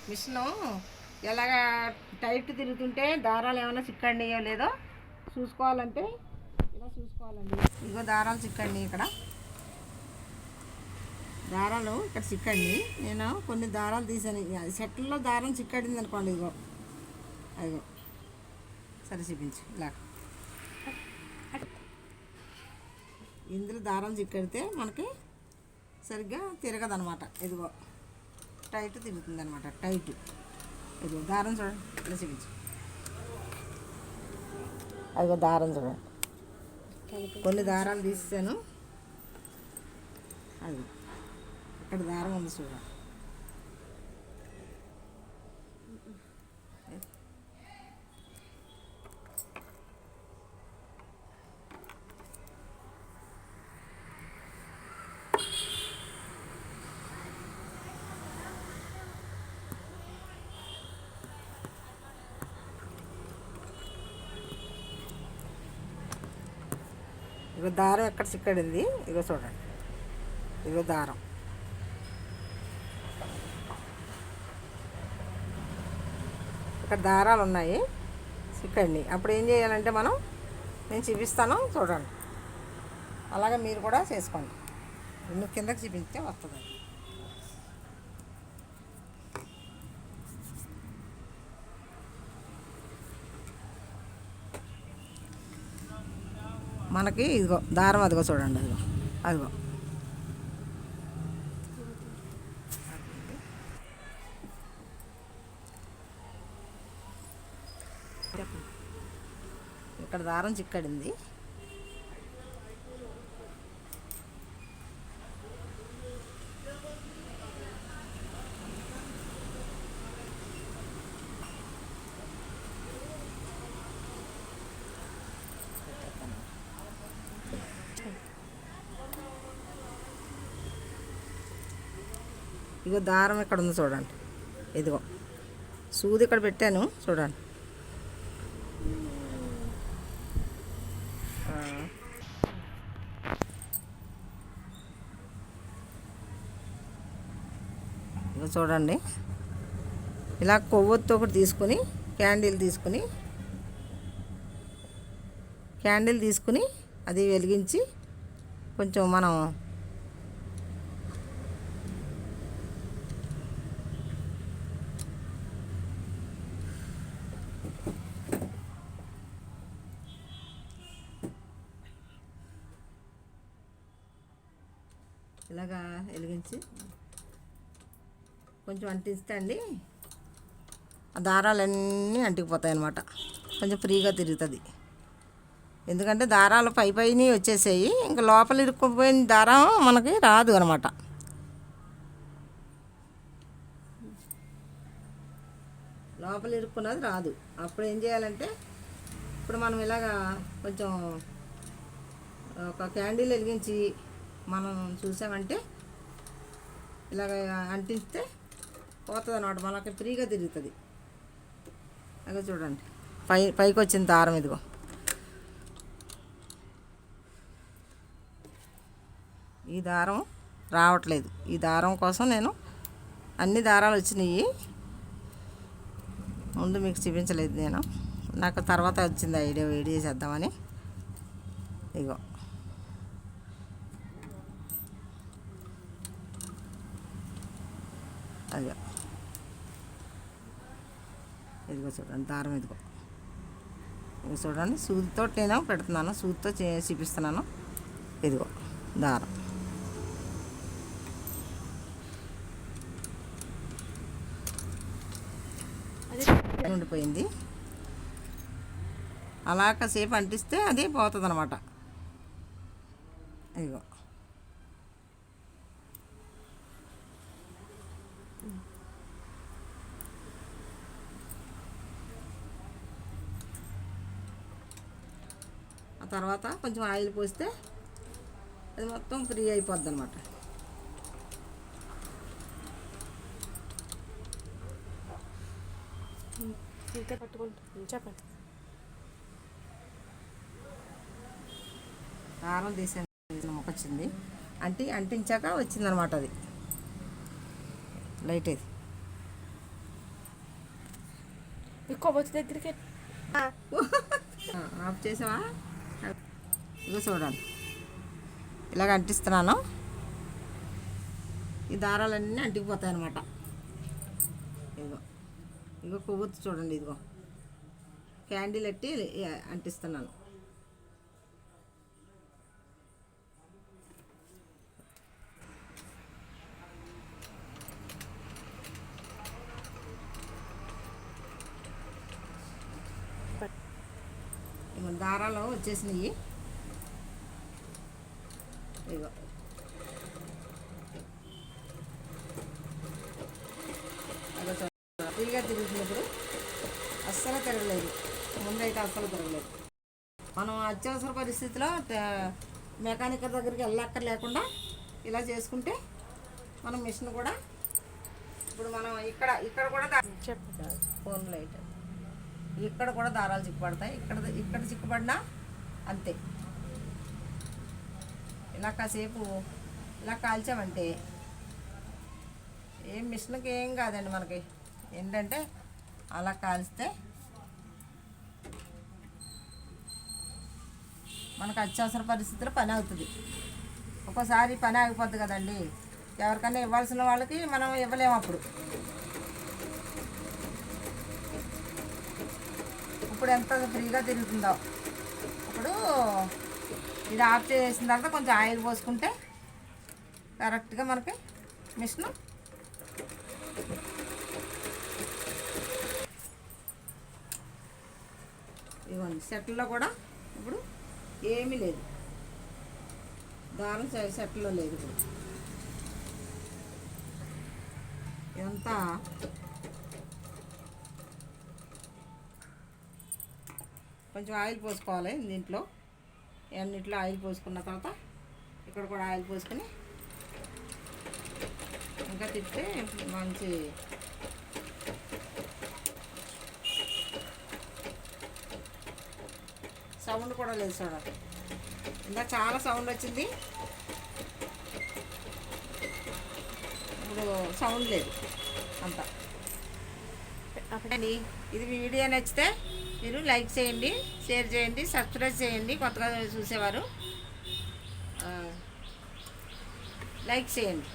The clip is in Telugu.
మిషను ఎలాగా టైట్ తిరుగుతుంటే దారాలు ఏమైనా చిక్కండియో లేదో చూసుకోవాలంటే ఇలా చూసుకోవాలండి. ఇగో దారాలు చిక్కండి, ఇక్కడ దారాలు ఇక్కడ చిక్కండి. నేను కొన్ని దారాలు తీసాను, సెట్లో దారం చిక్కడింది అనుకోండి, ఇగో అదిగో సరే చూపించు. ఇలా ఇందులో దారం చిక్కడితే మనకి సరిగ్గా తిరగదనమాట. ఇదిగో టైట్ తిరుగుతుంది అనమాట, టైట్. ఇదిగో దారం చూడండి, ఇలా చూపించు. అదిగో దారం చూడండి, కొన్ని దారాలు తీసాను. అది ఇక్కడ దారం ఉంది చూడండి. ఇగో దారం ఎక్కడ చిక్కడింది, ఇగో చూడండి. ఇగో దారం, ఇక్కడ దారాలు ఉన్నాయి చిక్కండి. అప్పుడు ఏం చేయాలంటే నేను చూపిస్తాను చూడండి. అలాగే మీరు కూడా చేసుకోండి. నువ్వు కిందకి చూపిస్తే వస్తుంది. మనకి ఇదిగో దారం, అదిగో చూడండి, అదిగో అదిగో ఇక్కడ దారం చిక్కడింది. ఇగో దారం ఇక్కడ ఉంది చూడండి. ఇదిగో సూది ఇక్కడ పెట్టాను చూడండి. ఇగో చూడండి, ఇలా కొవ్వొత్తి ఒకటి తీసుకుని క్యాండిల్ తీసుకుని అది వెలిగించి కొంచెం మనం ఇలాగా వెలిగించి కొంచెం అంటిస్తే అండి ఆ దారాలన్నీ అంటికిపోతాయి అన్నమాట. కొంచెం ఫ్రీగా తిరుగుతుంది. ఎందుకంటే దారాలు పైన వచ్చేసాయి, ఇంకా లోపల ఇరుక్కుపోయిన దారం మనకి రాదు అనమాట. లోపల ఇరుక్కున్నది రాదు. అప్పుడు ఏం చేయాలంటే, ఇప్పుడు మనం ఇలాగా కొంచెం ఒక క్యాండిల్ వెలిగించి మనం చూసామంటే ఇలాగ అంటిస్తే పోతుంది అన్నమాట, మనకి ఫ్రీగా తిరుగుతుంది. అదే చూడండి, పైకి వచ్చిన దారం ఇదిగో. ఈ దారం రావట్లేదు. ఈ దారం కోసం నేను అన్ని దారాలు వచ్చినాయి, ముందు మీకు చూపించలేదు నేను. నాకు తర్వాత వచ్చింది ఐడియా, వీడియో చేద్దామని. ఇగో అదిగో ఇదిగో చూడండి దారం, ఇదిగో చూడండి. సూదితో నేను పెడుతున్నాను, సూదితో చూపిస్తున్నాను. ఇదిగో దారం ఉండిపోయింది. అలా కాసేపు అంటిస్తే అది పోతుంది అన్నమాట. ఇదిగో ఆ తర్వాత కొంచెం ఆయిల్ పోస్తే అది మొత్తం ఫ్రీ అయిపోద్ది అన్నమాట. చెప్పండి. దారం తీసాను, మొక్క వచ్చింది, అంటించాక వచ్చిందనమాట అది లైట్. అది కొవ్వొత్తి దగ్గరికి ఆఫ్ చేసావా? ఇగో చూడండి, ఇలాగ అంటిస్తున్నాను. ఈ దారాలన్నీ అంటికిపోతాయి అన్నమాట. ఇదిగో ఇగో కొవ్వొత్తి చూడండి, ఇదిగో క్యాండిల్ ఎట్టి అంటిస్తున్నాను. దారాలు వచ్చేసినాయి. ఇగో ఫ్రీగా తిరుగుతున్నప్పుడు అస్సలు తిరగలేదు, ముందైతే అస్సలు తిరగలేదు. మనం అత్యవసర పరిస్థితిలో మెకానిక్ దగ్గరికి వెళ్ళక్కర్ లేకుండా ఇలా చేసుకుంటే మనం మిషన్ కూడా ఇప్పుడు మనం ఇక్కడ కూడా ఫోన్ లైట్ ఇక్కడ కూడా దారాలు చిక్కుపడతాయి. ఇక్కడ చిక్కుపడినా అంతే. ఇలా కాసేపు ఇలా కాల్చామంటే ఏం మిషన్కి ఏం కాదండి. మనకి ఏంటంటే అలా కాల్స్తే మనకు అత్యవసర పరిస్థితుల్లో పని అవుతుంది. ఒక్కోసారి పని ఆగిపోద్ది కదండి. ఎవరికైనా ఇవ్వాల్సిన వాళ్ళకి మనం ఇవ్వలేము. అప్పుడు ఇప్పుడు ఎంత ఫ్రీగా తిరుగుతుందో. ఇప్పుడు ఇది ఆఫ్ చేసిన తర్వాత కొంచెం ఆయిల్ పోసుకుంటే కరెక్ట్గా మనకి మిషన్ ఇవ్వండి. సెట్లో కూడా ఇప్పుడు ఏమీ లేదు, దారం సెట్లో లేదు. ఇప్పుడు ఇదంతా కొంచెం ఆయిల్ పోసుకోవాలి. దీంట్లో అన్నిట్లో ఆయిల్ పోసుకున్న తర్వాత ఇక్కడ కూడా ఆయిల్ పోసుకొని ఇంకా తిప్పితే మంచి సౌండ్ కూడా లేదు చూడండి. ఇంకా చాలా సౌండ్ వచ్చింది, ఇప్పుడు సౌండ్ లేదు అంతా. అప్పుడండి ఇది వీడియో నచ్చితే మీరు లైక్ చేయండి, షేర్ చేయండి, సబ్స్క్రైబ్ చేయండి. కొత్తగా చూసేవారు లైక్ చేయండి.